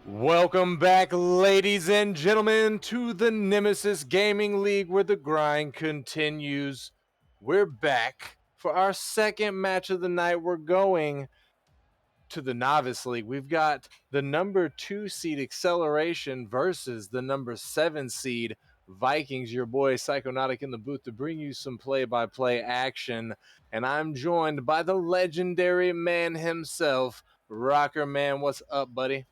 Welcome back, ladies and gentlemen, to the Nemesis Gaming League where the grind continues. We're back for our second match of the night. We're going to the Novice League. We've got the number 2 seed Acceleration versus the number 7 seed Vikings. Your boy Psychonautic in the booth to bring you some play-by-play action. And I'm joined by the legendary man himself, Rocker Man. What's up, buddy?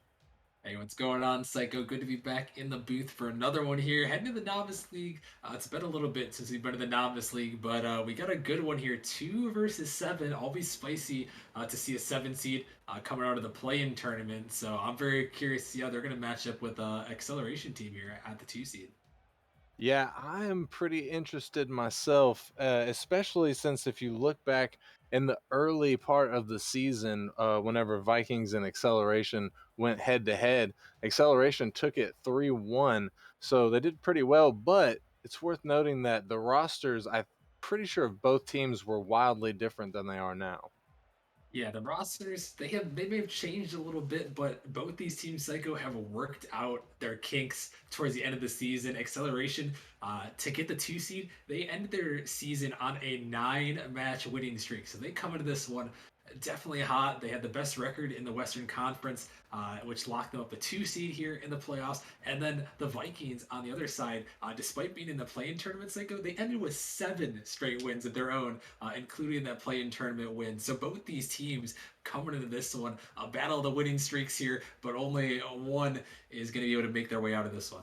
Hey, what's going on, Psycho? Good to be back in the booth for another one here. Heading to the Novice League. It's been a little bit since we've been in the Novice League, but we got a good one here. 2 versus 7. Always spicy to see a 7 seed coming out of the play-in tournament. So I'm very curious to see how they're going to match up with Acceleration team here at the 2 seed. Yeah, I am pretty interested myself, especially since if you look back in the early part of the season, whenever Vikings and Acceleration went head to head, Acceleration took it 3-1. So they did pretty well, but it's worth noting that the rosters, I'm pretty sure of both teams were wildly different than they are now. Yeah, the rosters they may have changed a little bit, but both these teams, Psycho, have worked out their kinks towards the end of the season. Acceleration to get the 2 seed, they ended their season on a 9-match winning streak, so they come into this one definitely hot. They had the best record in the Western Conference, which locked them up the 2 seed here in the playoffs. And then the Vikings on the other side, despite being in the play-in tournament, Psycho, they ended with 7 straight wins of their own, including that play-in tournament win. So both these teams coming into this one, a battle of the winning streaks here, but only one is going to be able to make their way out of this one.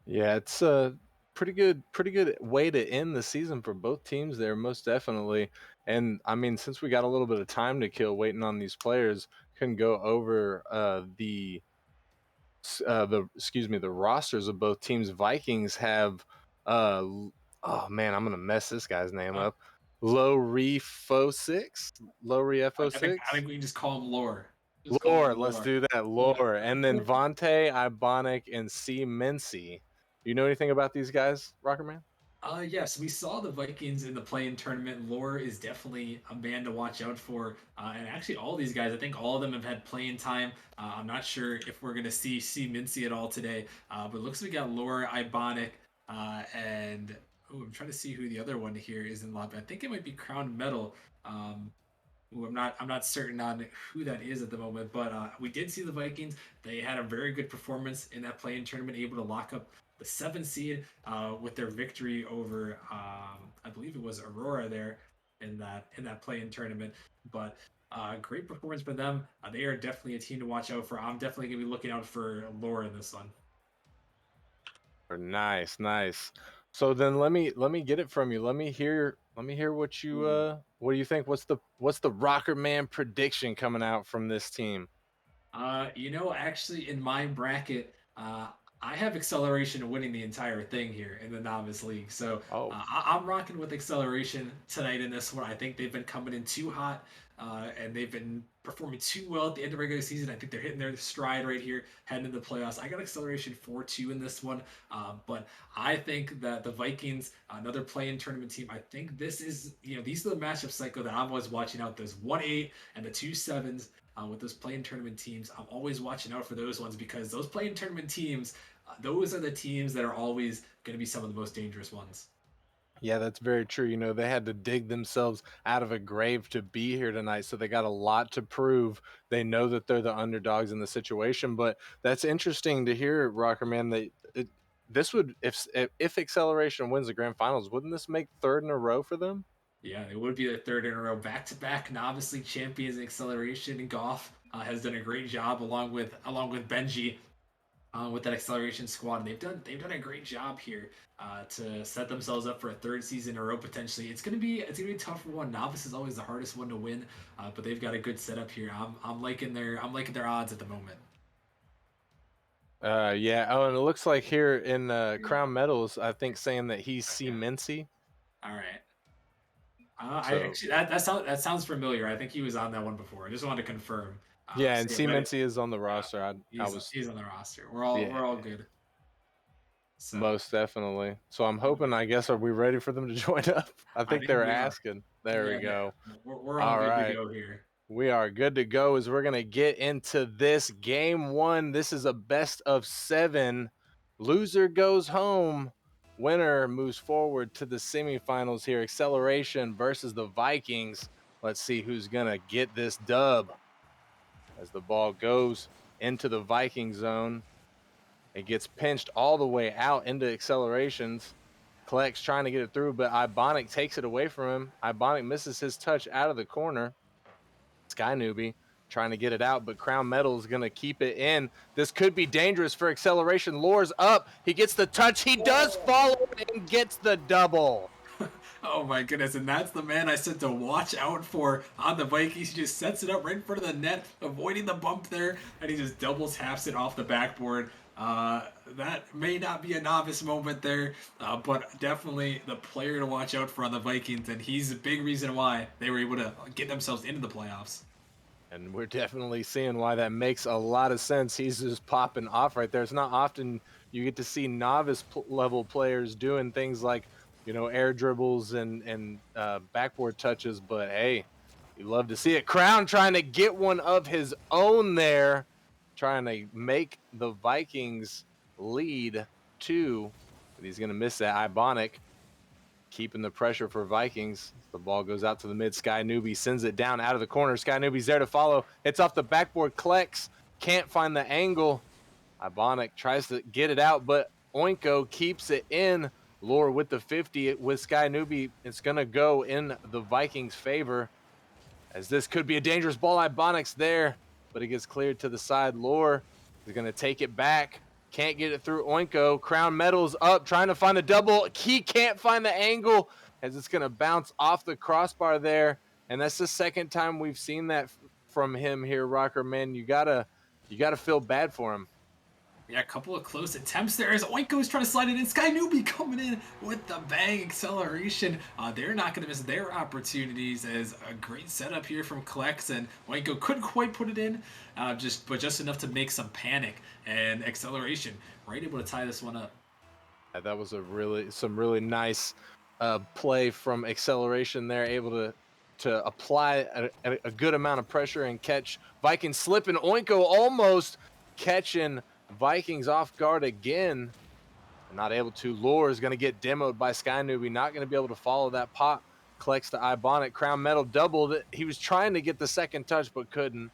Yeah, it's a pretty good way to end the season for both teams there, most definitely. And I mean, since we got a little bit of time to kill waiting on these players, can go over the excuse me, the rosters of both teams. Vikings have oh man, I'm gonna mess this guy's name Uh, up. Lorifo six, Lorifo I think six. we can just call him Lore. Just call Lore, him let's Lore. do that. Yeah. Lore. And then Vontae, Ibonic, and C. Mincy. Do you know anything about these guys, Rocker Man? Yes, we saw the Vikings in the play-in tournament. Lore is definitely a man to watch out for, and actually, all these guys, I think all of them have had playing time. I'm not sure if we're going to see Mincy at all today, but it looks like we got Lore, Ibonic, and I'm trying to see who the other one here is in the lobby. I think it might be Crown Metal. Um, I'm not certain on who that is at the moment, but we did see the Vikings. They had a very good performance in that play-in tournament, able to lock up the 7 seed with their victory over I believe it was Aurora there in that play-in tournament. But great performance for them. They are definitely a team to watch out for. I'm definitely gonna be looking out for Laura in this one. Nice, nice. So then let me get it from you. Let me hear what do you think? What's the Rocker Man prediction coming out from this team? Actually, in my bracket, I have acceleration winning the entire thing here in the novice league. So Oh, I'm rocking with acceleration tonight in this one. I think they've been coming in too hot, and they've been performing too well at the end of regular season. I think they're hitting their stride right here, heading into the playoffs. I got acceleration 4-2 in this one, but I think that the Vikings, another play-in tournament team, I think this is, these are the matchup cycle that I'm always watching out. There's 1-8 and the 2-7s with those playing tournament teams. I'm always watching out for those ones because those playing tournament teams, those are the teams that are always going to be some of the most dangerous ones. yeah, that's very true. You know, they had to dig themselves out of a grave to be here tonight, so they got a lot to prove. They know that they're the underdogs in the situation, but that's interesting to hear, Rocker Man. This would if Acceleration wins the grand finals, wouldn't this make third in a row for them? Yeah, it would be the third in a row, back-to-back novice league champions in acceleration. And Goff has done a great job along with Benji with that acceleration squad. And they've done a great job here to set themselves up for a third season in a row potentially. It's gonna be a tougher one. Novice is always the hardest one to win, but they've got a good setup here. I'm liking their odds at the moment. Yeah. Oh, and it looks like here in Crown Metals, I think saying that he's C Okay, Mincy. all right. I So actually that sounds familiar. I think he was on that one before. I just wanted to confirm. yeah, So and yeah, C but Mincy is on the yeah, roster. I he's was he's on the roster. We're all yeah. good. So Most definitely. So I'm hoping, I guess, are we ready for them to join up? I I think think they're we are. asking. There we Yeah, go. we're all All good to right. go here. We are good to go as we're going to get into this game one. This is a best of 7. Loser goes home. Winner moves forward to the semifinals here. Acceleration versus the Vikings. Let's see who's going to get this dub as the ball goes into the Viking zone. It gets pinched all the way out into accelerations. Kleck's trying to get it through, but Ibonic takes it away from him. Ibonic misses his touch out of the corner. Sky Newbie trying to get it out, but Crown Metal is going to keep it in. This could be dangerous for acceleration. Lures up. He gets the touch. He does follow and gets the double. Oh my goodness, and that's the man I said to watch out for on the Vikings. He just sets it up right in front of the net, avoiding the bump there, and he just double taps it off the backboard. That may not be a novice moment there, but definitely the player to watch out for on the Vikings, and he's a big reason why they were able to get themselves into the playoffs. And we're definitely seeing why that makes a lot of sense. He's just popping off right there. It's not often you get to see novice level players doing things like, air dribbles and backboard touches. But hey, you love to see it. Crown trying to get one of his own there, trying to make the Vikings lead 2. But he's going to miss that. Ibonic keeping the pressure for Vikings. The ball goes out to the mid. Sky Newbie sends it down out of the corner. Sky Newbie's there to follow. It's off the backboard. Klex can't find the angle. Ibonic tries to get it out, but Oinko keeps it in. Lure with the 50 with Sky Newbie. It's going to go in the Vikings' favor, as this could be a dangerous ball. Ibonic's there, but it gets cleared to the side. Lure is going to take it back. Can't get it through Oinko. Crown Metal's up, trying to find a double. He can't find the angle, as it's going to bounce off the crossbar there. And that's the second time we've seen that from him here, Rocker. Man, you gotta feel bad for him. Yeah, a couple of close attempts there as Oinko is trying to slide it in. Sky Newbie coming in with the bang acceleration. They're not going to miss their opportunities as a great setup here from Klex, and Oinko couldn't quite put it in, just enough to make some panic and acceleration. Right able to tie this one up. That was some really nice play from acceleration there, able to apply a good amount of pressure and catch Vikings slipping. Oinko almost catching Vikings off guard again. Not able to. Lure is going to get demoed by Sky Newbie. Not going to be able to follow that pop. Collects the Ibonic. Crown Metal doubled it. He was trying to get the second touch, but couldn't.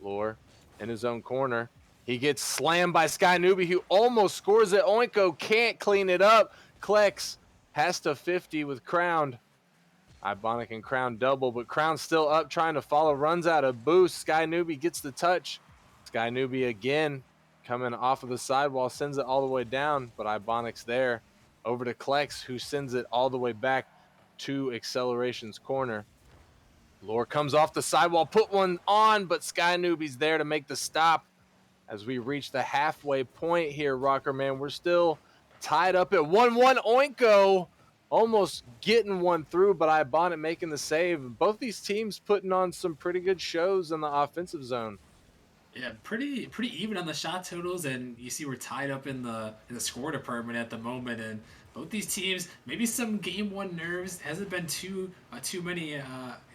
Lure in his own corner. He gets slammed by Sky Newbie, who almost scores it. Oinko can't clean it up. Klex has to 50 with Crown. Ibonic and Crown double, but Crown's still up trying to follow. Runs out of boost. Sky Newbie gets the touch. Sky Newbie again coming off of the sidewall, sends it all the way down, but Ibonic's there. Over to Klex, who sends it all the way back to Acceleration's corner. Lore comes off the sidewall, put one on, but Sky Newbie's there to make the stop. As we reach the halfway point here, Rocker Man, we're still tied up at 1-1. Oinko almost getting one through, but Ibonic making the save. Both these teams putting on some pretty good shows in the offensive zone. Yeah, pretty even on the shot totals, and you see we're tied up in the score department at the moment, and both these teams maybe some game one nerves. Hasn't been too many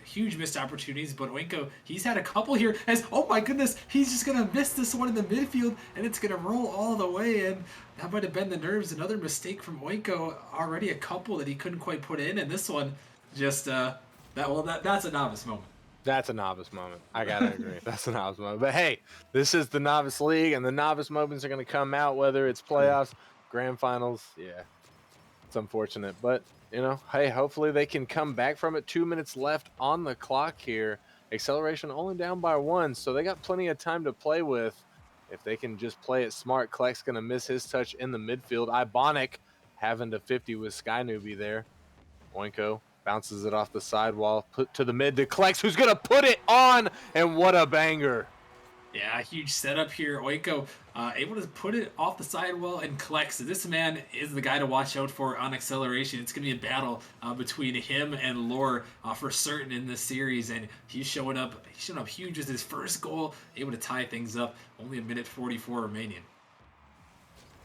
huge missed opportunities, but Oinko he's had a couple here. As oh my goodness, he's just gonna miss this one in the midfield, and it's gonna roll all the way in. That might have been the nerves. Another mistake from Oinko. Already a couple that he couldn't quite put in, and this one just that's a novice moment. That's a novice moment. I gotta agree. That's a novice moment. But hey, this is the novice league, and the novice moments are gonna come out whether it's playoffs, grand finals. Yeah, it's unfortunate, but hey, hopefully they can come back from it. 2 minutes left on the clock here. Acceleration only down by 1, so they got plenty of time to play with. If they can just play it smart, Kleck's gonna miss his touch in the midfield. Ibonic having to 50 with Sky Newbie there. Oinko bounces it off the sidewall, put to the mid to Klex, who's going to put it on, and what a banger. Yeah, huge setup here. Oiko able to put it off the sidewall and collect. So this man is the guy to watch out for on acceleration. It's going to be a battle between him and Lore for certain in this series, and he's showing up. He's showing up huge with his first goal, able to tie things up. Only a minute 44 remaining.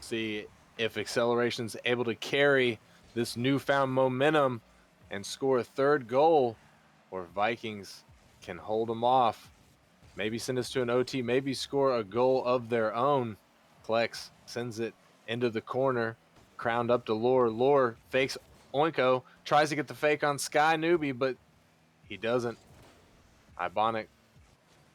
See if Acceleration's able to carry this newfound momentum and score a third goal, or Vikings can hold them off. Maybe send us to an OT, maybe score a goal of their own. Klex sends it into the corner, crowned up to Lore. Lore fakes Oinko, tries to get the fake on Sky Newbie, but he doesn't. Ibonic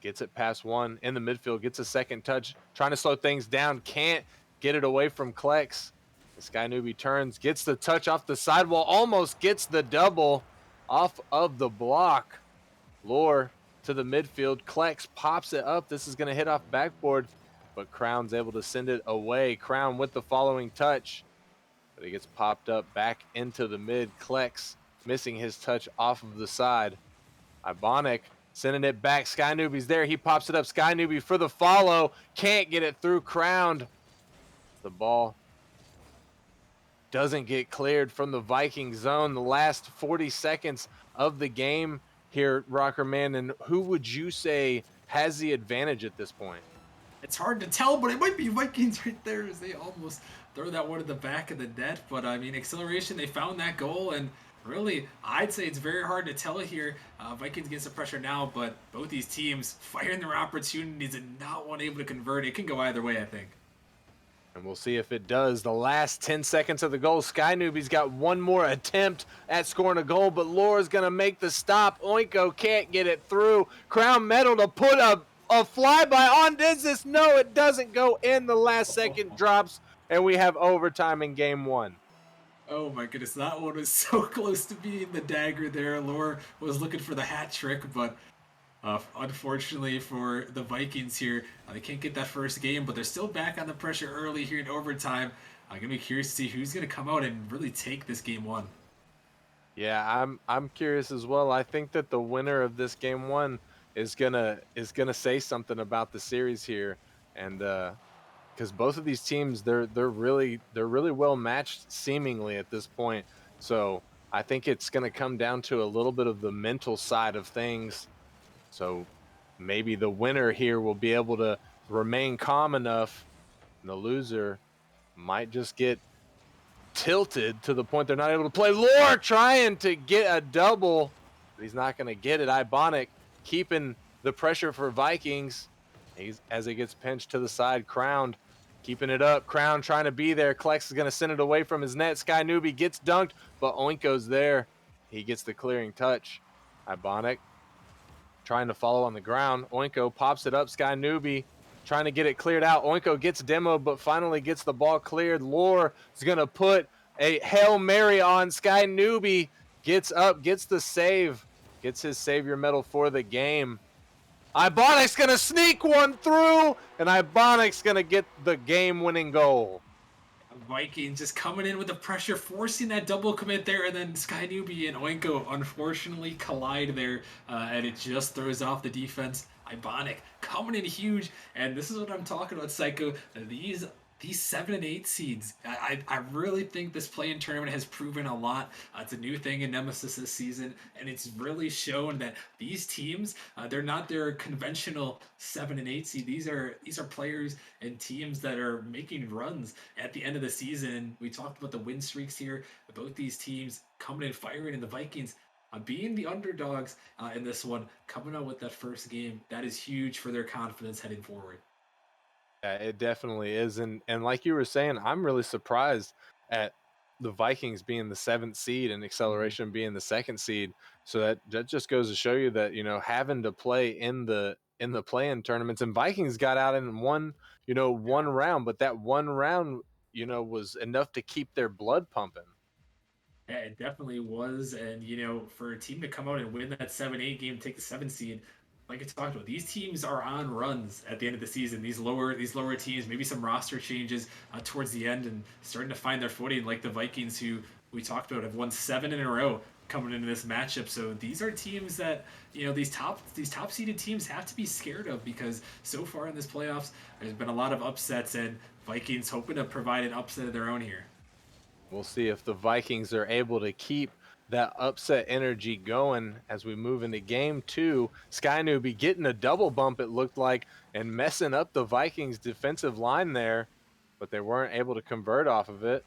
gets it past one in the midfield, gets a second touch, trying to slow things down, can't get it away from Klex. The Sky Newbie turns, gets the touch off the sidewall, almost gets the double off of the block. Lore to the midfield. Klex pops it up. This is going to hit off backboard, but Crown's able to send it away. Crown with the following touch, but it gets popped up back into the mid. Klex missing his touch off of the side. Ibonic sending it back. Sky Newbie's there. He pops it up. Sky Newbie for the follow. Can't get it through. Crowned. The ball doesn't get cleared from the Viking zone. The last 40 seconds of the game here, Rocker Man. And who would you say has the advantage at this point? It's hard to tell, but it might be Vikings right there as they almost throw that one at the back of the net. But I mean, acceleration, they found that goal, and really, I'd say it's very hard to tell here. Vikings get some pressure now, but both these teams firing their opportunities and not one able to convert. It can go either way, I think. And we'll see if it does. The last 10 seconds of the goal. Sky Newbie's got one more attempt at scoring a goal, but Laura's going to make the stop. Oinko can't get it through. Crown Metal to put a flyby on. Does this? No, it doesn't go in. The last second drops, and we have overtime in game one. Oh my goodness, that one was so close to being the dagger there. Laura was looking for the hat trick, but unfortunately for the Vikings here, they can't get that first game, but they're still back on the pressure early here in overtime. I'm gonna be curious to see who's gonna come out and really take this game one. Yeah, I'm curious as well. I think that the winner of this game one is gonna say something about the series here, and because both of these teams they're really well matched seemingly at this point. So I think it's going to come down to a little bit of the mental side of things. So maybe the winner here will be able to remain calm enough, and the loser might just get tilted to the point they're not able to play. Lore trying to get a double, but he's not going to get it. Ibonic keeping the pressure for Vikings. As he gets pinched to the side, Crowned keeping it up. Crown trying to be there. Klex is going to send it away from his net. Sky Newbie gets dunked, but Oinko's there. He gets the clearing touch. Ibonic trying to follow on the ground. Oinko pops it up. Sky Newbie trying to get it cleared out. Oinko gets demoed, but finally gets the ball cleared. Lore is going to put a Hail Mary on. Sky Newbie gets up, gets the save, gets his savior medal for the game. Ibonic's going to sneak one through, and Ibonic's going to get the game-winning goal. Vikings just coming in with the pressure, forcing that double commit there, and then Sky Newbie and Oinko unfortunately collide there, and it just throws off the defense. Ibonic coming in huge, and this is what I'm talking about, Psycho. These 7 and 8 seeds, I really think this play-in tournament has proven a lot. It's a new thing in Nemesis this season, and it's really shown that these teams, they're not their conventional 7 and 8 seed. These are players and teams that are making runs at the end of the season. We talked about the win streaks here. Both these teams coming in firing, and the Vikings being the underdogs in this one, coming out with that first game, that is huge for their confidence heading forward. Yeah, it definitely is. And like you were saying, I'm really surprised at the Vikings being the seventh seed and Mhm. Acceleration being the second seed. So that just goes to show you that, having to play in the play-in tournaments, and Vikings got out in one round, but that one round, was enough to keep their blood pumping. Yeah, it definitely was. And, for a team to come out and win that 7-8 game, take the 7 seed, like I talked about, these teams are on runs at the end of the season. These lower teams, maybe some roster changes towards the end and starting to find their footing, like the Vikings, who we talked about have won 7 in a row coming into this matchup. So these are teams that these top seeded teams have to be scared of, because so far in this playoffs there's been a lot of upsets, and Vikings hoping to provide an upset of their own here. We'll see if the Vikings are able to keep that upset energy going as we move into game two. Sky Newbie getting a double bump, it looked like, and messing up the Vikings defensive line there, but they weren't able to convert off of it.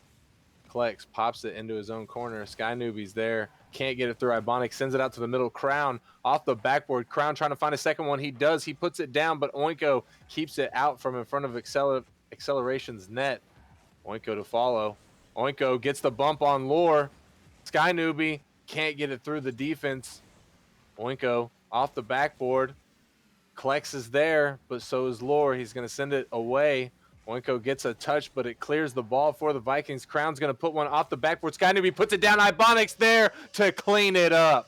Klex pops it into his own corner. Sky Newbie's there, Can't get it through. Ibonic sends it out to the middle. Crown off the backboard. Crown trying to find a second one. He does. He puts it down, but Oinko keeps it out from in front of Acceleration's net. Oinko to follow. Oinko gets the bump on Lore. Sky Newbie can't get it through the defense. Oinko off the backboard. Klex is there, but so is Lore. He's going to send it away. Oinko gets a touch, but it clears the ball for the Vikings. Crown's going to put one off the backboard. Sky Newbie puts it down. Ibonics there to clean it up.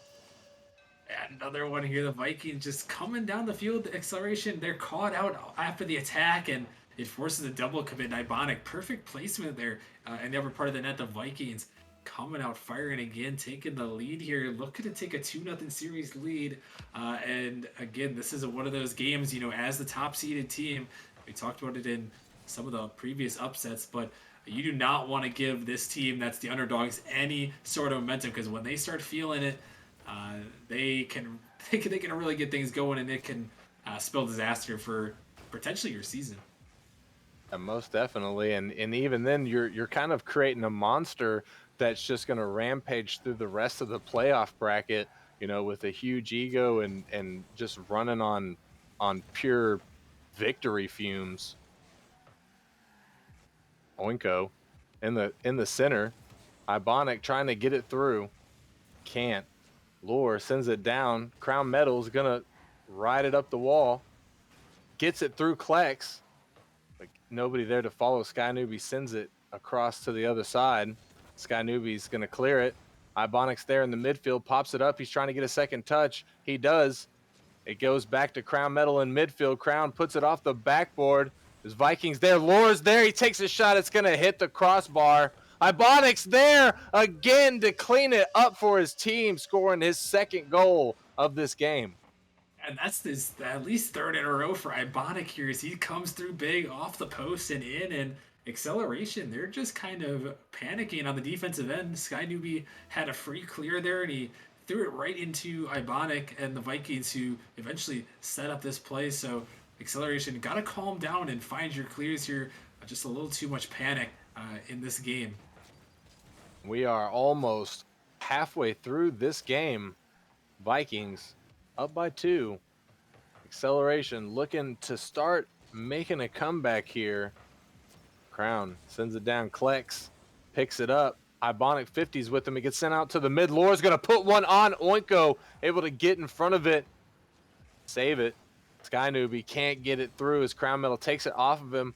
And another one here. The Vikings just coming down the field. The acceleration. They're caught out after the attack, and it forces a double commit. Ibonic, perfect placement there in the upper part of the net. The Vikings coming out firing again, taking the lead here. Looking to take a 2-0 series lead. And again, this is one of those games, as the top seeded team, we talked about it in some of the previous upsets, but you do not want to give this team that's the underdogs any sort of momentum, because when they start feeling it, they can really get things going, and it can spell disaster for potentially your season. Most definitely, and even then, you're kind of creating a monster that's just going to rampage through the rest of the playoff bracket, with a huge ego and just running on pure victory fumes. Oinko in the center. Ibonic trying to get it through. Can't. Lore sends it down. Crown Metal's gonna ride it up the wall. Gets it through Klex. But nobody there to follow. Sky Newbie sends it across to the other side. Sky Newbie's gonna clear it. Ibonic's there in the midfield, pops it up. He's trying to get a second touch. He does. It goes back to Crown Metal in midfield. Crown puts it off the backboard. There's Vikings there. Lore's there. He takes a shot. It's going to hit the crossbar. Ibonic's there again to clean it up for his team, scoring his second goal of this game. And that's this at least third in a row for Ibonic here as he comes through big off the post and in, and acceleration. They're just kind of panicking on the defensive end. Sky Newbie had a free clear there, and he threw it right into Ibonic and the Vikings, who eventually set up this play. So acceleration, got to calm down and find your clears here. Just a little too much panic in this game. We are almost halfway through this game. Vikings up by 2. Acceleration looking to start making a comeback here. Crown sends it down. Klex picks it up. Ibonic 50s with him. It gets sent out to the mid. Lore's going to put one on. Oinko able to get in front of it. Save it. Sky Newbie can't get it through as Crown Metal takes it off of him.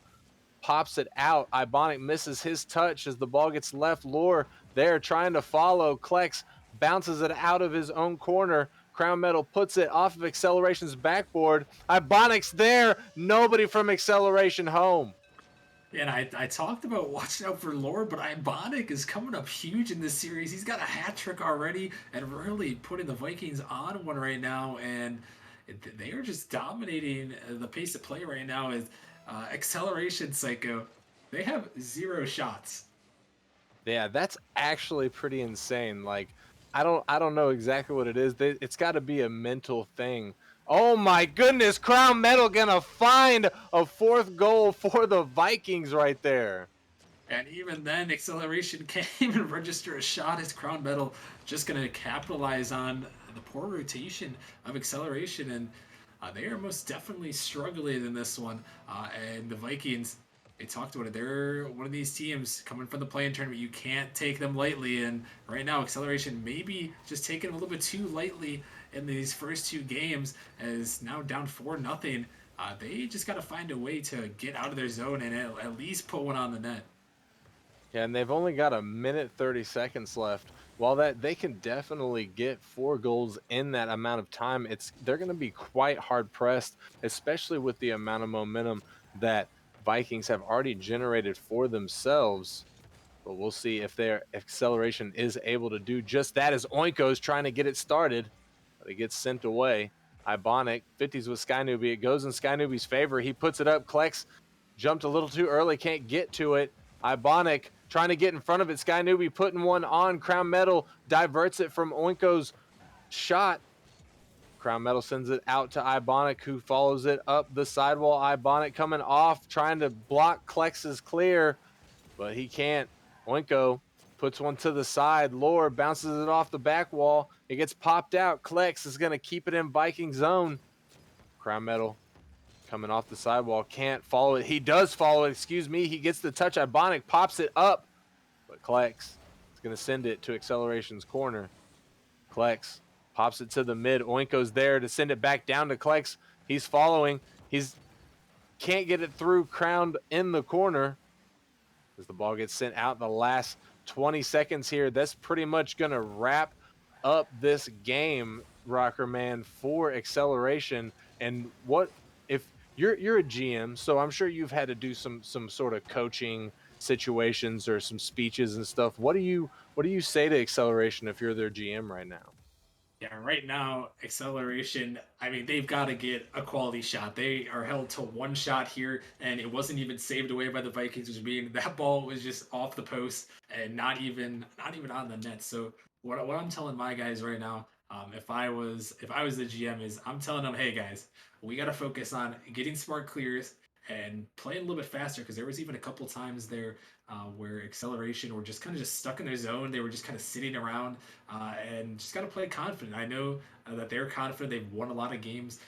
Pops it out. Ibonic misses his touch as the ball gets left. Lore there trying to follow. Klex bounces it out of his own corner. Crown Metal puts it off of Acceleration's backboard. Ibonic's there. Nobody from Acceleration home. And I talked about watching out for Lore, but Ibonic is coming up huge in this series. He's got a hat trick already and really putting the Vikings on one right now. And they are just dominating the pace of play right now. Is Acceleration Psycho. They have 0 shots. Yeah, that's actually pretty insane. Like, I don't know exactly what it is. It's got to be a mental thing. Oh my goodness, Crown Metal gonna find a 4th goal for the Vikings right there. And even then, Acceleration can't even register a shot as Crown Metal just going to capitalize on the poor rotation of Acceleration. And they are most definitely struggling in this one. And the Vikings, they talked about it. They're one of these teams coming from the play-in tournament. You can't take them lightly. And right now, Acceleration maybe just taking a little bit too lightly in these first 2 games, as now down 4-0. They just got to find a way to get out of their zone and at least put one on the net. Yeah, and they've only got 1:30 seconds left. While that they can definitely get 4 goals in that amount of time, they're going to be quite hard pressed, especially with the amount of momentum that Vikings have already generated for themselves. But we'll see if their Acceleration is able to do just that, as Oinko's trying to get it started. But it gets sent away. Ibonic 50s with Sky Newbie. It goes in Sky Newbie's favor. He puts it up. Klex jumped a little too early, can't get to it. Ibonic trying to get in front of it. Sky Newbie putting one on. Crown Metal diverts it from Oinko's shot. Crown Metal sends it out to Ibonic, who follows it up the sidewall. Ibonic coming off, trying to block Klex's clear, but he can't. Oinko puts one to the side. Lore bounces it off the back wall. It gets popped out. Klex is going to keep it in Viking zone. Crown Metal coming off the sidewall. Can't follow it. He does follow it. Excuse me. He gets the touch. Ibonic pops it up. But Klex is going to send it to Acceleration's corner. Klex pops it to the mid. Oinko's there to send it back down to Klex. He's following. He's can't get it through. Crowned in the corner as the ball gets sent out in the last 20 seconds here. That's pretty much going to wrap up this game, Rocker Man, for Acceleration. And what if you're a GM, so I'm sure you've had to do some sort of coaching situations or some speeches and stuff. What do you say to Acceleration if you're their GM right now? Yeah, right now, acceleration, I mean, they've got to get a quality shot. They are held to one shot here, and it wasn't even saved away by the Vikings, which means that ball was just off the post and not even on the net. So what I'm telling my guys right now, if I was the GM, is I'm telling them, hey guys, we got to focus on getting smart clears and playing a little bit faster, because there was even a couple times there where acceleration were just kind of just stuck in their zone. They were just kind of sitting around, and just got to play confident. I know that they're confident. They've won a lot of games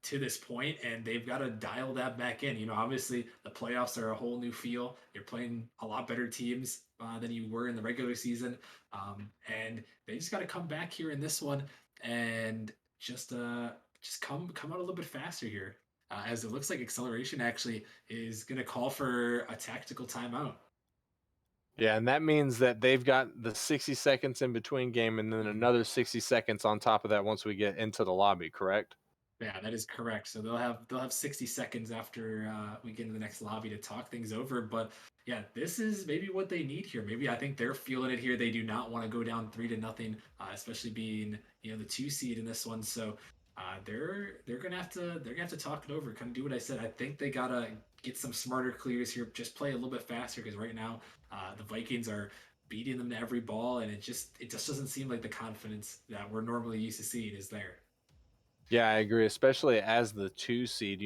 to this point, and they've got to dial that back in. Obviously, the playoffs are a whole new feel. You're playing a lot better teams than you were in the regular season, and they just got to come back here in this one and just come out a little bit faster here. As it looks like acceleration actually is going to call for a tactical timeout. Yeah, and that means that they've got the 60 seconds in between game and then Mhm. another 60 seconds on top of that once we get into the lobby, correct? Yeah, that is correct. So they'll have 60 seconds after we get into the next lobby to talk things over. But yeah, this is maybe what they need here. Maybe I think they're feeling it here. They do not want to go down 3-0, especially being the 2 seed in this one. So they're gonna have to talk it over. Kind of do what I said. I think they gotta get some smarter clears here. Just play a little bit faster, because right now the Vikings are beating them to every ball, and it just doesn't seem like the confidence that we're normally used to seeing is there. Yeah, I agree, especially as the 2 seed.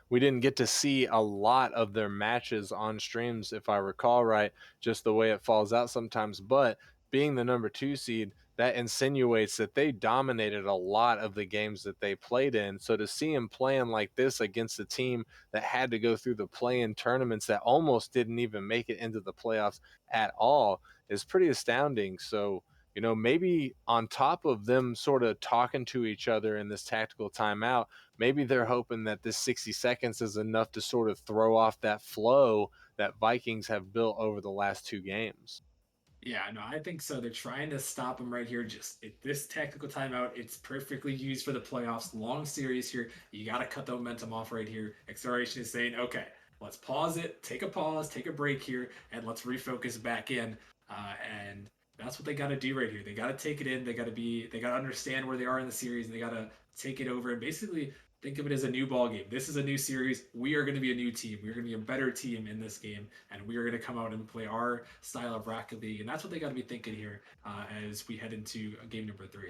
We didn't get to see a lot of their matches on streams, if I recall right, just the way it falls out sometimes. But being the number 2 seed, that insinuates that they dominated a lot of the games that they played in. So to see them playing like this against a team that had to go through the play-in tournaments that almost didn't even make it into the playoffs at all is pretty astounding. So maybe on top of them sort of talking to each other in this tactical timeout, maybe they're hoping that this 60 seconds is enough to sort of throw off that flow that Vikings have built over the last two games. Yeah, no, I think so. They're trying to stop him right here. This tactical timeout, it's perfectly used for the playoffs. Long series here. You got to cut the momentum off right here. Acceleration is saying, okay, let's pause it, take a pause, take a break here, and let's refocus back in. And that's what they got to do right here. They got to take it in. They got to understand where they are in the series, and they got to take it over and basically think of it as a new ball game. This is a new series. We are going to be a new team. We're going to be a better team in this game, and we are going to come out and play our style of Rocket League. And that's what they got to be thinking here as we head into game number 3.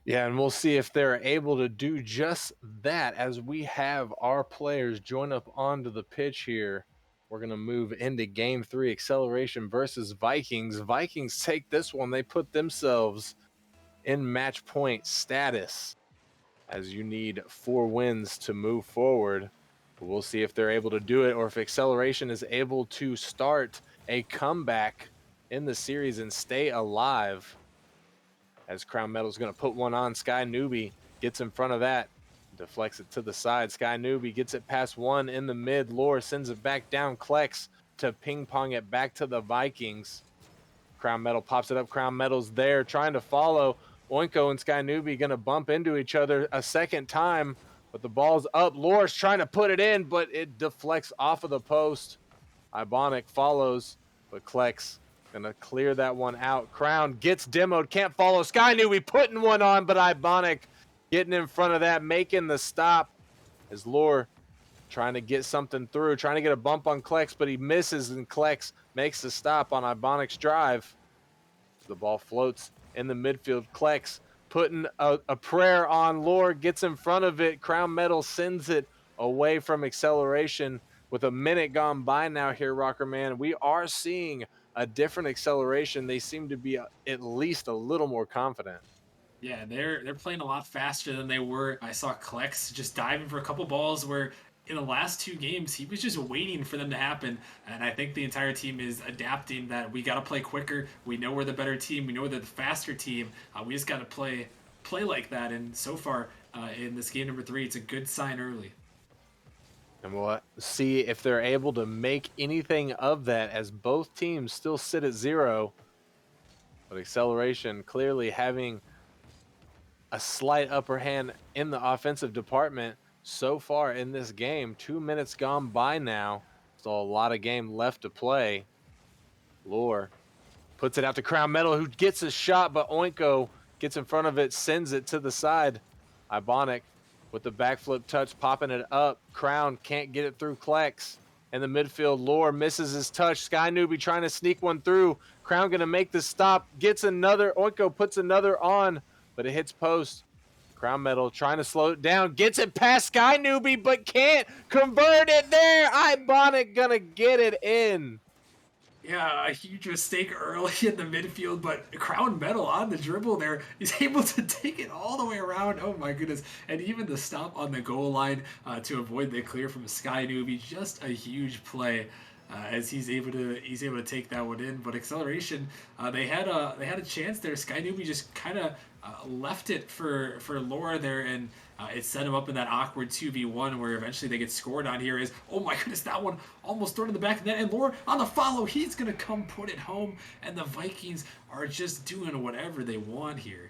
Yeah, and we'll see if they're able to do just that as we have our players join up onto the pitch here. We're going to move into game 3, Acceleration versus Vikings. Vikings take this one. They put themselves in match point status, as you need 4 wins to move forward. We'll see if they're able to do it or if Acceleration is able to start a comeback in the series and stay alive. As Crown Metal's going to put one on, Sky Newbie gets in front of that, deflects it to the side. Sky Newbie gets it past one in the mid. Lore sends it back down. Klex to ping pong it back to the Vikings. Crown Metal pops it up. Crown Metal's there trying to follow. Oinko and Sky Newbie going to bump into each other a second time, but the ball's up. Lore's trying to put it in, but it deflects off of the post. Ibonic follows, but Klex going to clear that one out. Crown gets demoed, can't follow. Sky Newbie putting one on, but Ibonic getting in front of that, making the stop as Lore trying to get something through, trying to get a bump on Klex, but he misses, and Klex makes the stop on Ibonic's drive. The ball floats in the midfield. Klex putting a prayer on Lore, gets in front of it. Crown Metal sends it away from Acceleration with a minute gone by now here, Rocker Man. We are seeing a different acceleration. They seem to be at least a little more confident. Yeah, they're playing a lot faster than they were. I saw Klex just diving for a couple balls where in the last two games he was just waiting for them to happen. And I think the entire team is adapting that we got to play quicker. We know we're the better team. We know we're the faster team. We just got to play like that. And so far in this game number 3, it's a good sign early. And we'll see if they're able to make anything of that as both teams still sit at 0. But acceleration clearly having a slight upper hand in the offensive department so far in this game. 2 minutes gone by now. Still a lot of game left to play. Lore puts it out to Crown Metal, who gets a shot, but Oinko gets in front of it, sends it to the side. Ibonic with the backflip touch, popping it up. Crown can't get it through Klex. In the midfield, Lore misses his touch. Sky Newbie trying to sneak one through. Crown going to make the stop. Gets another. Oinko puts another on, but it hits post. Crown Metal trying to slow it down. Gets it past Sky Newbie, but can't convert it there. Ibonic going to get it in. Yeah, a huge mistake early in the midfield, but Crown Metal on the dribble there, he's able to take it all the way around. Oh my goodness. And even the stop on the goal line to avoid the clear from Sky Newbie, just a huge play. As he's able to take that one in, but acceleration, they had a chance there. Sky Newbie just kind of left it for Laura there, and it set him up in that awkward 2v1 where eventually they get scored on. Here is, oh my goodness, that one almost thrown in the back of the net, and Laura on the follow, he's gonna come put it home, and the Vikings are just doing whatever they want here.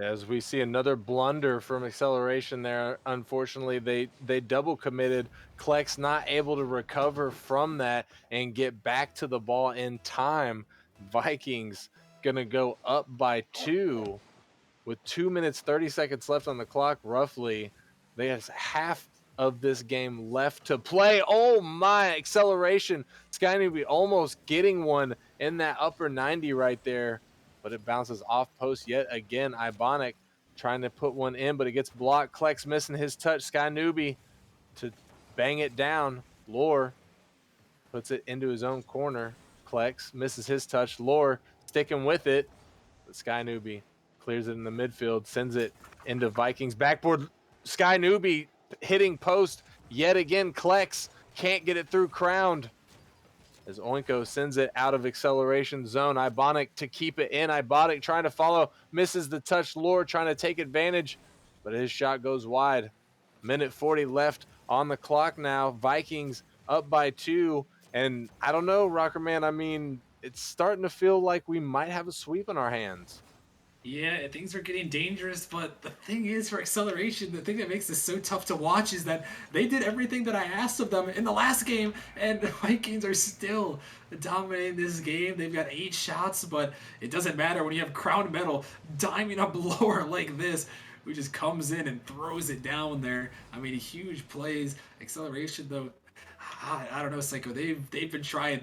As we see another blunder from acceleration there. Unfortunately, they double committed. Klex not able to recover from that and get back to the ball in time. Vikings gonna go up by 2 with 2 minutes 30 seconds left on the clock. Roughly, they have half of this game left to play. Oh my, acceleration! Sky Newbie almost getting one in that upper 90 right there, but it bounces off post yet again. Ibonic trying to put one in, but it gets blocked. Klex missing his touch. Sky Newbie to bang it down. Lore puts it into his own corner. Klex misses his touch. Lore sticking with it, but Sky Newbie clears it in the midfield, sends it into Vikings backboard. Sky Newbie hitting post yet again. Klex can't get it through Crowned as Oinko sends it out of acceleration zone. Ibonic to keep it in. Ibonic trying to follow, misses the touch. Lore trying to take advantage, but his shot goes wide. Minute 40 left on the clock now. Vikings up by 2. And I don't know, Rocker Man. I mean, it's starting to feel like we might have a sweep in our hands. Yeah, things are getting dangerous, but the thing is, for acceleration, the thing that makes this so tough to watch is that they did everything that I asked of them in the last game, and the Vikings are still dominating this game. They've got 8 shots, but it doesn't matter when you have Crown Metal diming a blower like this, who just comes in and throws it down there. I mean, huge plays. Acceleration, though, I don't know, Psycho. They've been trying.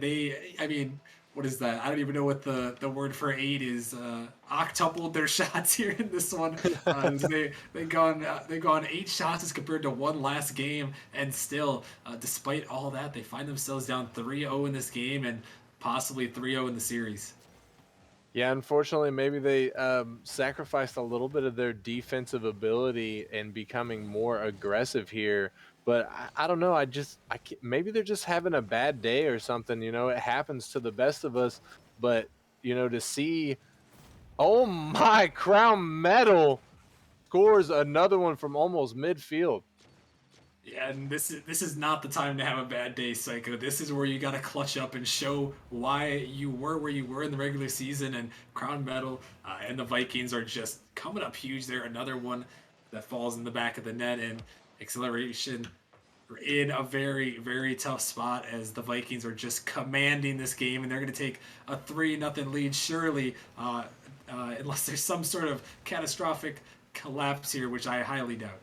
I mean, what is that? I don't even know what the word for 8 is. Octupled their shots here in this one. They gone 8 shots as compared to one last game, and still, despite all that, they find themselves down 3-0 in this game and possibly 3-0 in the series. Yeah, unfortunately, maybe they sacrificed a little bit of their defensive ability in becoming more aggressive here. But I don't know. Maybe they're just having a bad day or something. You know, it happens to the best of us. But to see, oh my, Crown Metal scores another one from almost midfield. Yeah, and this is not the time to have a bad day, Psycho. This is where you got to clutch up and show why you were where you were in the regular season. And Crown Metal and the Vikings are just coming up huge there. Another one that falls in the back of the net, and acceleration in a very, very tough spot as the Vikings are just commanding this game, and they're going to take a 3-0 lead surely, unless there's some sort of catastrophic collapse here, which I highly doubt.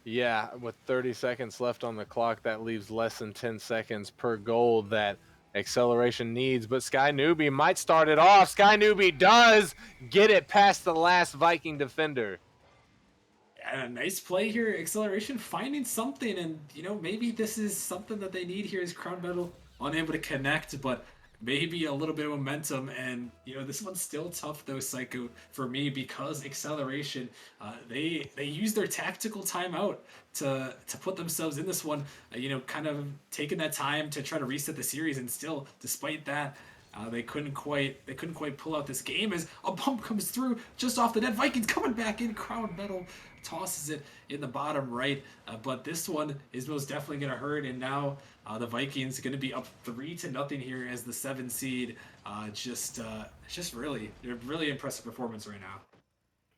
Yeah, with 30 seconds left on the clock, that leaves less than 10 seconds per goal that acceleration needs. But Sky Newbie might start it off. Sky Newbie does get it past the last Viking defender. A nice play here, acceleration, finding something, and maybe this is something that they need here. Is Crown Metal unable to connect, but maybe a little bit of momentum. And this one's still tough though, Psycho, for me because acceleration. They use their tactical timeout to put themselves in this one. Kind of taking that time to try to reset the series, and still, despite that. They couldn't quite pull out this game as a bump comes through just off the net. Vikings coming back in. Crown Metal tosses it in the bottom right, but this one is most definitely going to hurt. And now the Vikings going to be up 3-0 here as the 7 seed. Just really, they're really impressive performance right now.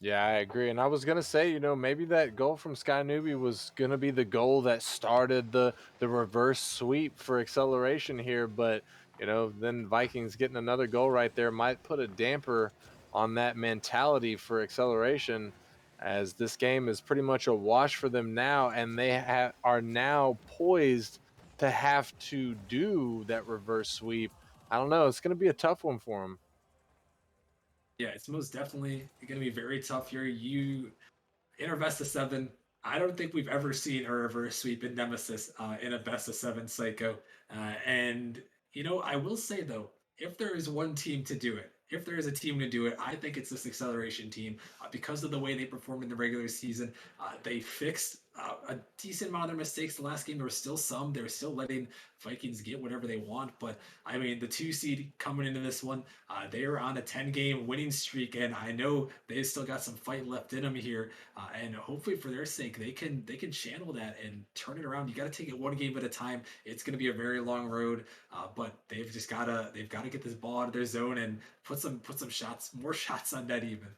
Yeah, I agree. And I was gonna say, maybe that goal from Sky Newbie was gonna be the goal that started the reverse sweep for acceleration here. But then Vikings getting another goal right there might put a damper on that mentality for acceleration, as this game is pretty much a wash for them now, and they are now poised to have to do that reverse sweep. I don't know. It's gonna be a tough one for them. Yeah, it's most definitely going to be very tough here. In our best of seven, I don't think we've ever seen a reverse sweep in Nemesis in a best of seven Psycho. And I will say though, if there is one team to do it, if there is a team to do it, I think it's this acceleration team because of the way they performed in the regular season. They fixed a decent amount of their mistakes the last game. There were still some. They were still letting Vikings get whatever they want. But I mean, the 2 seed coming into this one, they are on a 10-game winning streak, and I know they've still got some fight left in them here. And hopefully, for their sake, they can channel that and turn it around. You got to take it one game at a time. It's going to be a very long road, but they've got to get this ball out of their zone and put some shots, more shots on net even.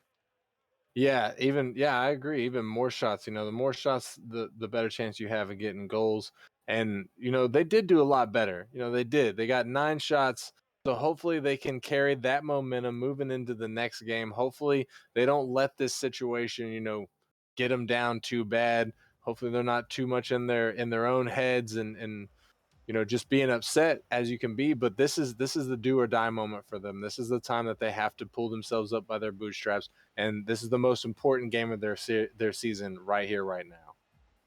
I agree. Even more shots, the more shots, the better chance you have of getting goals. And they did do a lot better. They did. They got 9 shots, so hopefully they can carry that momentum moving into the next game. Hopefully they don't let this situation, get them down too bad. Hopefully they're not too much in their own heads and just being upset as you can be. But this is the do or die moment for them. This is the time that they have to pull themselves up by their bootstraps, and this is the most important game of their season right here, right now.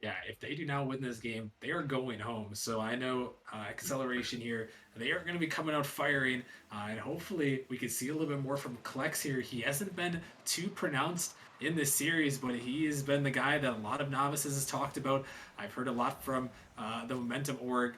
Yeah, if they do not win this game, they are going home. So I know acceleration here. They are going to be coming out firing, and hopefully we can see a little bit more from Klex here. He hasn't been too pronounced in this series, but he has been the guy that a lot of novices has talked about. I've heard a lot from the Momentum org,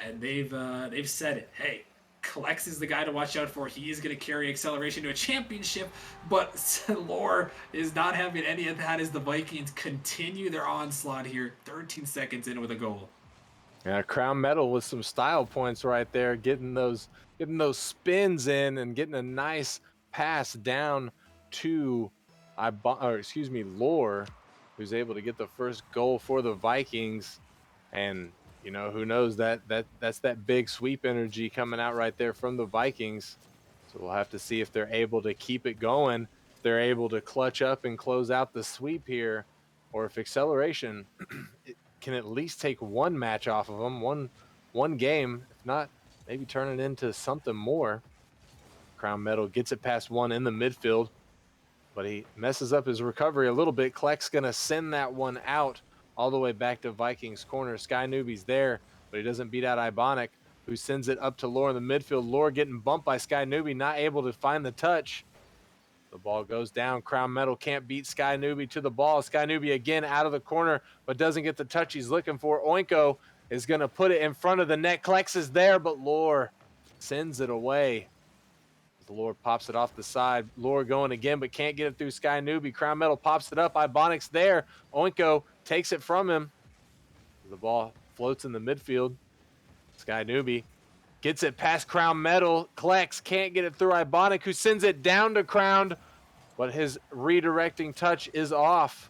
and they've said it. Hey, Klex is the guy to watch out for. He is going to carry acceleration to a championship, but Lore is not having any of that as the Vikings continue their onslaught here, 13 seconds in with a goal. Yeah, Crown Medal with some style points right there, getting those spins in and getting a nice pass down to Lore, who's able to get the first goal for the Vikings. And who knows, that's that big sweep energy coming out right there from the Vikings. So we'll have to see if they're able to keep it going, if they're able to clutch up and close out the sweep here, or if acceleration can at least take one match off of them, one game. If not, maybe turn it into something more. Crown Metal gets it past one in the midfield, but he messes up his recovery a little bit. Kleck's going to send that one out all the way back to Vikings corner. Sky Newbie's there, but he doesn't beat out Ibonic, who sends it up to Lore in the midfield. Lore getting bumped by Sky Newbie, not able to find the touch. The ball goes down. Crown Metal can't beat Sky Newbie to the ball. Sky Newbie again out of the corner, but doesn't get the touch he's looking for. Oinko is going to put it in front of the net. Klex is there, but Lore sends it away. The Lore pops it off the side. Lore going again, but can't get it through Sky Newbie. Crown Metal pops it up. Ibonic's there. Oinko takes it from him. The ball floats in the midfield. Sky Newbie gets it past Crown Metal. Klex can't get it through Ibonic, who sends it down to Crown, but his redirecting touch is off.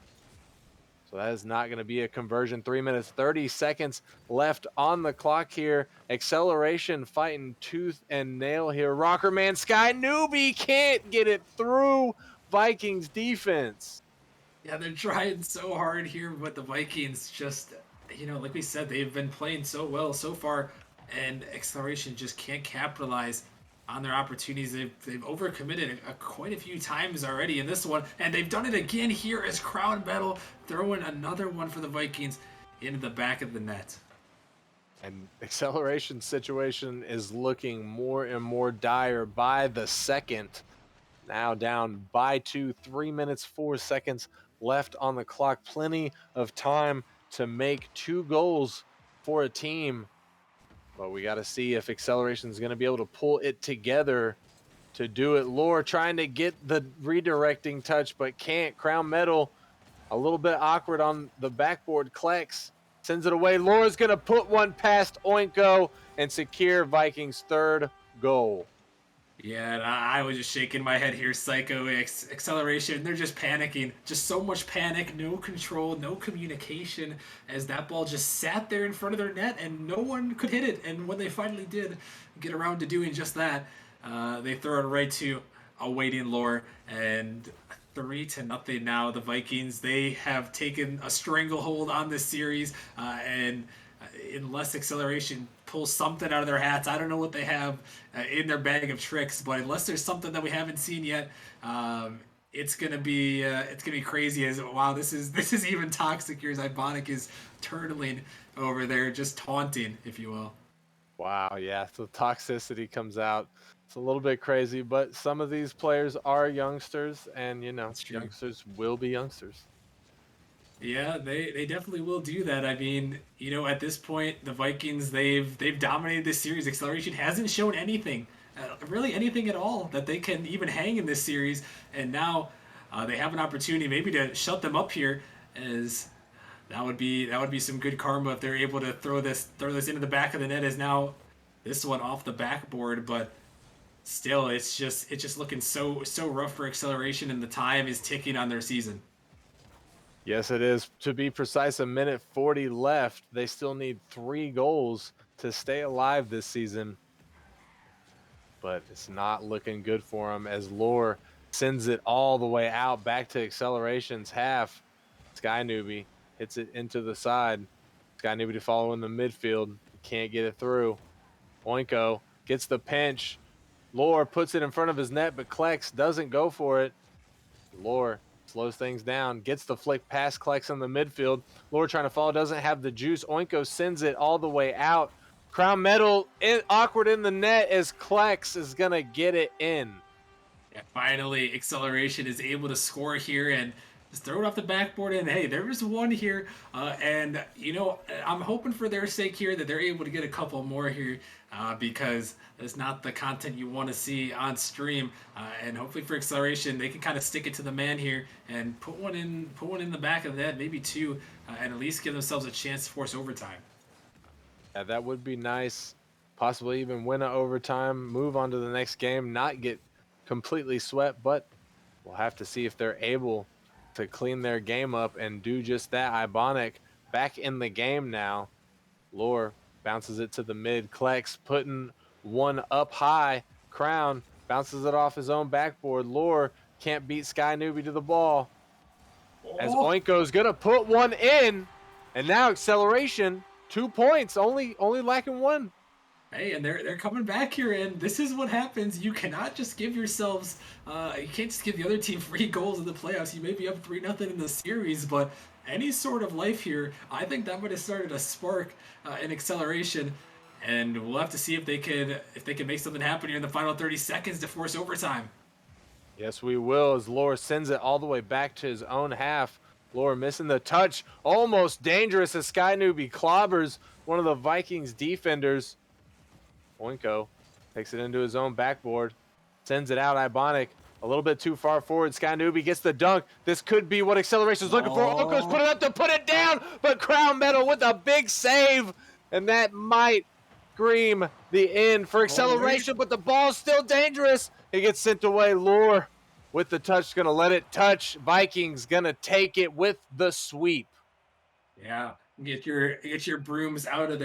So that is not going to be a conversion. 3 minutes, 30 seconds left on the clock here. Acceleration fighting tooth and nail here. Rockerman Sky Newbie can't get it through Vikings defense. Yeah, they're trying so hard here, but the Vikings just, like we said, they've been playing so well so far, and acceleration just can't capitalize on their opportunities. They've overcommitted quite a few times already in this one, and they've done it again here as Crown Metal throwing another one for the Vikings into the back of the net. And acceleration situation is looking more and more dire by the second. Now down by 2, 3 minutes, 4 seconds left on the clock. Plenty of time to make 2 goals for a team. But we got to see if acceleration is going to be able to pull it together to do it. Lore trying to get the redirecting touch, but can't. Crown Metal a little bit awkward on the backboard. Klex sends it away. Lore's going to put one past Oinko and secure Vikings' third goal. Yeah, and I was just shaking my head here. Psycho acceleration. They're just panicking. Just so much panic, no control, no communication, as that ball just sat there in front of their net and no one could hit it. And when they finally did get around to doing just that, they throw it right to a waiting Lore, and 3-0 now. The Vikings, they have taken a stranglehold on this series, and unless acceleration pulls something out of their hats, I don't know what they have in their bag of tricks, but unless there's something that we haven't seen yet, it's gonna be crazy. As wow, this is even toxic here. As Ibonic is turtling over there, just taunting, if you will. Wow, yeah, the toxicity comes out. It's a little bit crazy, but some of these players are youngsters, and That's true. youngsters will be youngsters. Yeah, they definitely will do that. I mean, at this point, the Vikings they've dominated this series. Acceleration hasn't shown anything, really anything at all that they can even hang in this series, and now they have an opportunity maybe to shut them up here. As that would be some good karma if they're able to throw this into the back of the net. As now this one off the backboard, but still, it's just looking so rough for acceleration, and the time is ticking on their season. Yes, it is. To be precise, a minute 40 left. They still need 3 goals to stay alive this season, but it's not looking good for them as Lore sends it all the way out back to acceleration's half. Sky Newbie hits it into the side. Sky Newbie to follow in the midfield. Can't get it through. Oinko gets the pinch. Lore puts it in front of his net, but Klex doesn't go for it. Lore slows things down, gets the flick past Klex in the midfield. Lore trying to follow, doesn't have the juice. Oinko sends it all the way out. Crown Metal awkward in the net as Klex is going to get it in. Yeah, finally, acceleration is able to score here and just throw it off the backboard. And hey, there was one here, and I'm hoping for their sake here that they're able to get a couple more here, because it's not the content you want to see on stream. And hopefully for acceleration, they can kind of stick it to the man here and put one in the back of that, maybe two, and at least give themselves a chance to force overtime. Yeah, that would be nice. Possibly even win an overtime, move on to the next game, not get completely swept, but we'll have to see if they're able to clean their game up and do just that. Ibonic back in the game now. Lore bounces it to the mid. Klex putting one up high. Crown bounces it off his own backboard. Lore can't beat Sky Newbie to the ball as Oh, Oinko's gonna put one in, and now acceleration, 2 points, only lacking one. hey, and they're coming back here, and this is what happens. You cannot just give yourselves, you can't just give the other team free goals in the playoffs. You may be up 3-0 in the series, but any sort of life here, I think that might have started a spark in acceleration, and we'll have to see if they can make something happen here in the final 30 seconds to force overtime. Yes, we will as Lore sends it all the way back to his own half. Lore missing the touch, almost dangerous as Sky Newbie clobbers one of the Vikings defenders. Oinko takes it into his own backboard, sends it out. Ibonic a little bit too far forward. Sky Newbie gets the dunk. This could be what Acceleration's looking for. Oinko's put Oh, it up to put it down, but Crown Metal with a big save, and that might scream the end for oh wait, Acceleration, but the ball's still dangerous. It gets sent away. Lore with the touch, gonna let it touch. Vikings gonna take it with the sweep. yeah, get your brooms out in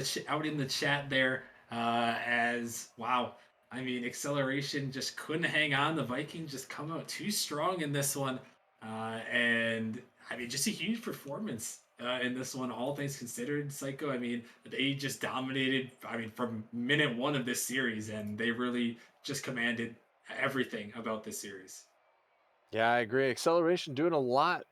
the chat there. As wow, I mean, acceleration just couldn't hang on. The Vikings just come out too strong in this one, and I mean, just a huge performance in this one. All things considered, Psycho. I mean, they just dominated. I mean, from minute one of this series, and they really just commanded everything about this series. Yeah, I agree. Acceleration doing a lot,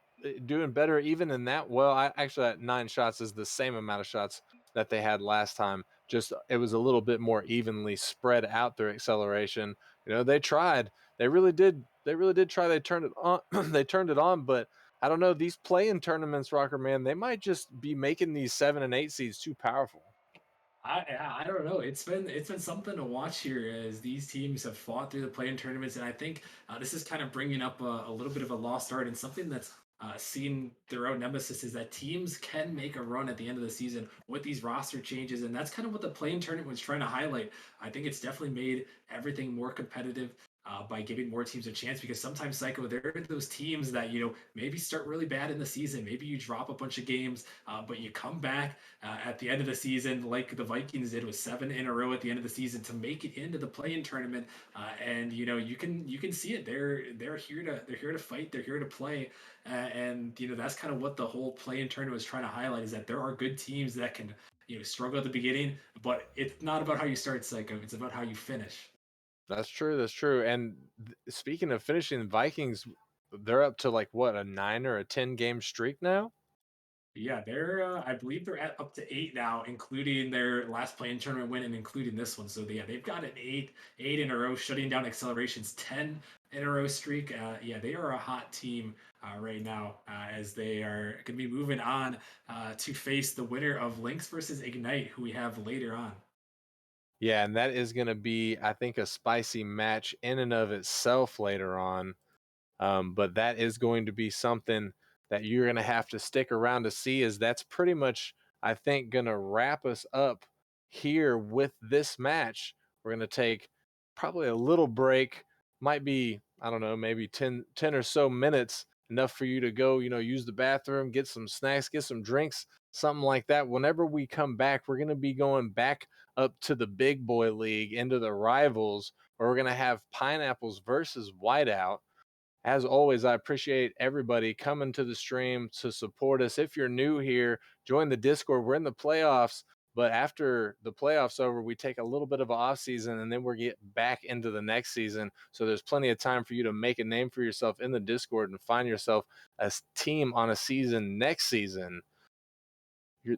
doing better even in that. Well, I actually at 9 shots is the same amount of shots that they had last time. just it was a little bit more evenly spread out their acceleration. They tried. They really did. They really did try. They turned it on. They turned it on, but I don't know. These play-in tournaments, Rocker Man, they might just be making these 7 and 8 seeds too powerful. I don't know. It's been something to watch here as these teams have fought through the play-in tournaments, and I think this is kind of bringing up a little bit of a lost art and something that's seen throughout Nemesis is that teams can make a run at the end of the season with these roster changes, and that's kind of what the play-in tournament was trying to highlight. I think it's definitely made everything more competitive. By giving more teams a chance, because sometimes Psycho, there are those teams that maybe start really bad in the season, maybe you drop a bunch of games, but you come back at the end of the season, like the Vikings did with 7 in a row at the end of the season to make it into the play-in tournament. And you can see it. They're here to fight. They're here to play. And that's kind of what the whole play-in tournament was trying to highlight is that there are good teams that can struggle at the beginning, but it's not about how you start, Psycho. It's about how you finish. That's true. That's true. And speaking of finishing, the Vikings, they're up to like what, a 9 or a 10 game streak now. Yeah, I believe they're at up to 8 now, including their last play-in tournament win and including this one. So yeah, they've got an eight in a row, shutting down Acceleration's 10 in a row streak. Yeah, they are a hot team right now as they are going to be moving on to face the winner of Lynx versus Ignite, who we have later on. Yeah, and that is going to be, I think, a spicy match in and of itself later on. But that is going to be something that you're going to have to stick around to see, as that's pretty much, I think, going to wrap us up here with this match. We're going to take probably a little break, might be, I don't know, maybe 10 or so minutes, enough for you to go, use the bathroom, get some snacks, get some drinks, something like that. Whenever we come back, we're going to be going back up to the big boy league, into the rivals, where we're going to have Pineapples versus Whiteout. As always, I appreciate everybody coming to the stream to support us. If you're new here, join the Discord. We're in the playoffs, but after the playoffs over, we take a little bit of an off season, and then we're getting back into the next season. So there's plenty of time for you to make a name for yourself in the Discord and find yourself a team on a season next season.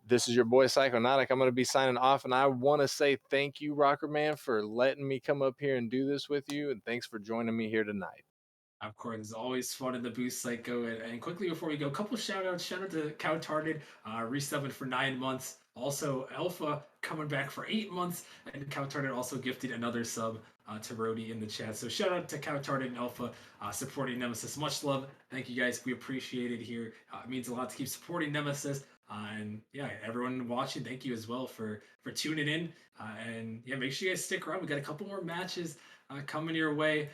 This is your boy Psychonautic. I'm going to be signing off, and I want to say thank you, Rocker Man, for letting me come up here and do this with you, and thanks for joining me here tonight. Of course, it's always fun in the boost, Psycho. And quickly before we go, a couple shout outs. Shout out to Cow Tarted, resubbing for 9 months. Also, Alpha coming back for 8 months. And Cow Tarted also gifted another sub to Rody in the chat. So shout out to Cow Tarted and Alpha supporting Nemesis. Much love. Thank you guys. We appreciate it here. It means a lot to keep supporting Nemesis. And yeah, everyone watching, thank you as well for tuning in. And yeah, make sure you guys stick around. We got a couple more matches coming your way.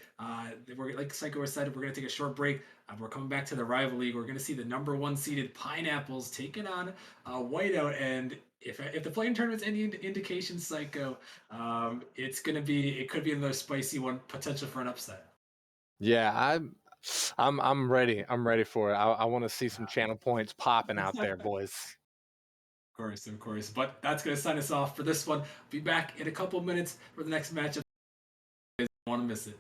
We're like Psycho said, we're gonna take a short break. We're coming back to the rival league. We're gonna see the number one seeded Pineapples taking on Whiteout, and if the playing tournament's any indication, Psycho, it could be another spicy one, potential for an upset. Yeah, I'm ready. I'm ready for it. I want to see some channel points popping out there, Of boys. course, of course. But that's gonna sign us off for this one. Be back in a couple minutes for the next matchup. You guys don't want to miss it.